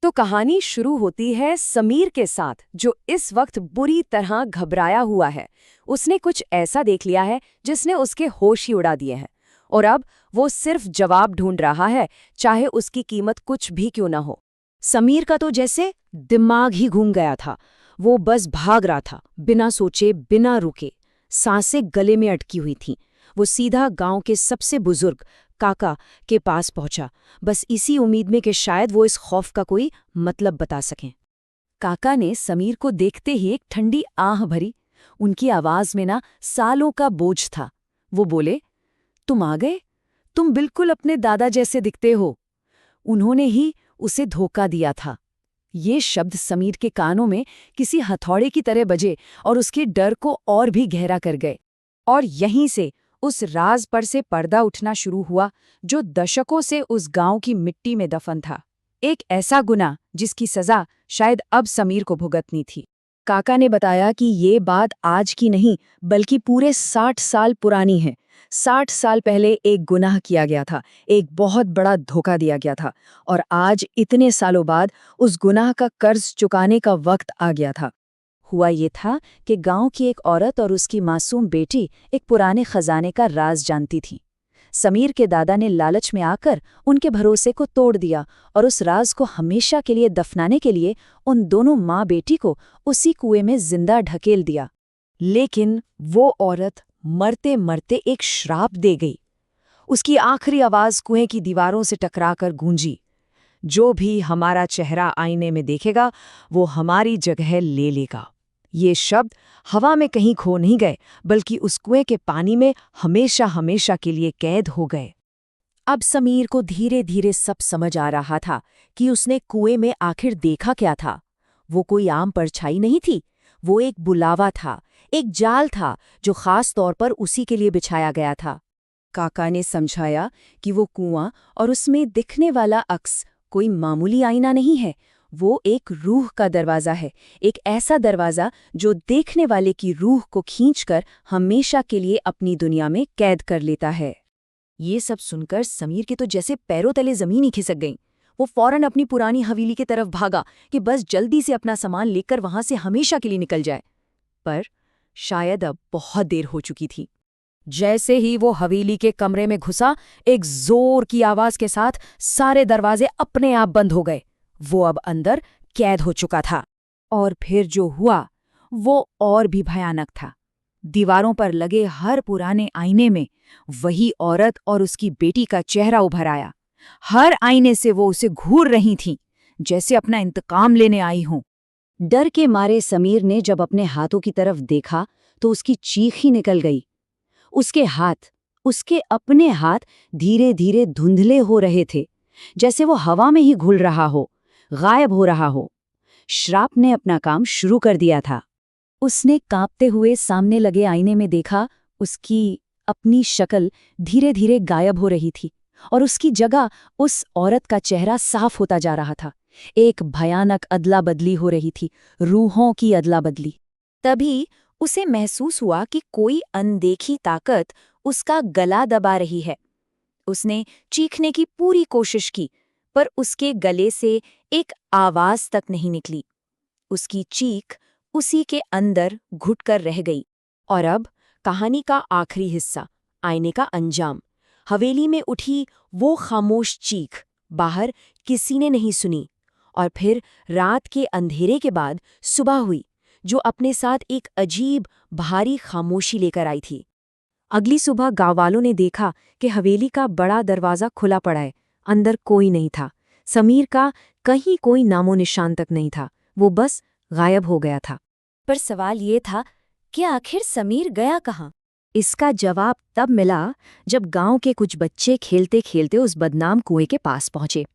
तो कहानी शुरू होती है समीर के साथ, जो इस वक्त बुरी तरह घबराया हुआ है। उसने कुछ ऐसा देख लिया है जिसने उसके होश ही उड़ा दिए हैं, और अब वो सिर्फ जवाब ढूंढ रहा है, चाहे उसकी कीमत कुछ भी क्यों ना हो। समीर का तो जैसे दिमाग ही घूम गया था। वो बस भाग रहा था, बिना सोचे बिना रुके। सांसें गले में अटकी हुई थीं। वो सीधा गांव के सबसे बुजुर्ग काका के पास पहुंचा, बस इसी उम्मीद में कि शायद वो इस खौफ का कोई मतलब बता सकें। काका ने समीर को देखते ही एक ठंडी आह भरी। उनकी आवाज में ना सालों का बोझ था। वो बोले, तुम आ गए? तुम बिल्कुल अपने दादा जैसे दिखते हो। उन्होंने ही उसे धोखा दिया था। ये शब्द समीर के कानों में किसी हथौड़े की तरह बजे और उसके डर को और भी गहरा कर गए। और यहीं से उस राज पर से पर्दा उठना शुरू हुआ, जो दशकों से उस गांव की मिट्टी में दफन था। एक ऐसा गुनाह जिसकी सजा शायद अब समीर को भुगतनी थी। काका ने बताया कि ये बात आज की नहीं, बल्कि पूरे 60 साल पुरानी है। 60 साल पहले एक गुनाह किया गया था, एक बहुत बड़ा धोखा दिया गया था, और आज इतने सालों बाद उस गुनाह का कर्ज चुकाने का वक्त आ गया था। हुआ ये था कि गांव की एक औरत और उसकी मासूम बेटी एक पुराने खजाने का राज जानती थी। समीर के दादा ने लालच में आकर उनके भरोसे को तोड़ दिया और उस राज को हमेशा के लिए दफनाने के लिए उन दोनों माँ बेटी को उसी कुएं में जिंदा ढकेल दिया। लेकिन वो औरत मरते मरते एक श्राप दे गई। उसकी आखिरी आवाज कुएं की दीवारों से टकराकर गूंजी, जो भी हमारा चेहरा आईने में देखेगा वो हमारी जगह ले लेगा। ये शब्द हवा में कहीं खो नहीं गए, बल्कि उस कुएं के पानी में हमेशा हमेशा के लिए कैद हो गए। अब समीर को धीरे धीरे सब समझ आ रहा था कि उसने कुएं में आखिर देखा क्या था। वो कोई आम परछाई नहीं थी, वो एक बुलावा था, एक जाल था जो खास तौर पर उसी के लिए बिछाया गया था। काका ने समझाया कि वो कुआं और उसमें दिखने वाला अक्स कोई मामूली आईना नहीं है, वो एक रूह का दरवाज़ा है, एक ऐसा दरवाज़ा जो देखने वाले की रूह को खींचकर हमेशा के लिए अपनी दुनिया में कैद कर लेता है। ये सब सुनकर समीर के तो जैसे पैरों तले ज़मीन ही खिसक गई। वो फौरन अपनी पुरानी हवेली की तरफ भागा कि बस जल्दी से अपना सामान लेकर वहां से हमेशा के लिए निकल जाए। पर शायद अब बहुत देर हो चुकी थी। जैसे ही वो हवेली के कमरे में घुसा, एक जोर की आवाज के साथ सारे दरवाजे अपने आप बंद हो गए। वो अब अंदर कैद हो चुका था। और फिर जो हुआ वो और भी भयानक था। दीवारों पर लगे हर पुराने आईने में वही औरत और उसकी बेटी का चेहरा उभर आया। हर आईने से वो उसे घूर रही थीं, जैसे अपना इंतकाम लेने आई हों। डर के मारे समीर ने जब अपने हाथों की तरफ देखा तो उसकी चीख ही निकल गई। उसके अपने हाथ धीरे धीरे धुंधले हो रहे थे, जैसे वो हवा में ही घुल रहा हो, गायब हो रहा हो। श्राप ने अपना काम शुरू कर दिया था। उसने कांपते हुए सामने लगे आईने में देखा, उसकी अपनी शक्ल धीरे धीरे गायब हो रही थी और उसकी जगह उस औरत का चेहरा साफ होता जा रहा था। एक भयानक अदला बदली हो रही थी, रूहों की अदला बदली। तभी उसे महसूस हुआ कि कोई अनदेखी ताकत उसका गला दबा रही है। उसने चीखने की पूरी कोशिश की, पर उसके गले से एक आवाज तक नहीं निकली। उसकी चीख उसी के अंदर घुटकर रह गई। और अब कहानी का आखिरी हिस्सा, आईने का अंजाम। हवेली में उठी वो खामोश चीख बाहर किसी ने नहीं सुनी। और फिर रात के अंधेरे के बाद सुबह हुई, जो अपने साथ एक अजीब भारी खामोशी लेकर आई थी। अगली सुबह गांववालों ने देखा कि हवेली का बड़ा दरवाज़ा खुला पड़ा है। अंदर कोई नहीं था। समीर का कहीं कोई नामो निशान तक नहीं था। वो बस गायब हो गया था। पर सवाल ये था कि आखिर समीर गया कहाँ? इसका जवाब तब मिला जब गांव के कुछ बच्चे खेलते खेलते उस बदनाम कुएं के पास पहुंचे।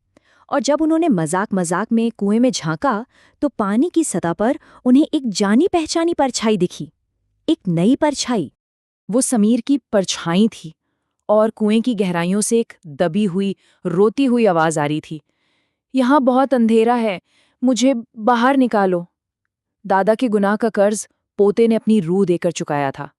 और जब उन्होंने मजाक मजाक में कुएं में झांका तो पानी की सतह पर उन्हें एक जानी पहचानी परछाई दिखी। एक नई परछाई। वो समीर की परछाई थी, और कुएं की गहराइयों से एक दबी हुई रोती हुई आवाज आ रही थी, यहाँ बहुत अंधेरा है, मुझे बाहर निकालो। दादा के गुनाह का कर्ज पोते ने अपनी रूह देकर चुकाया था।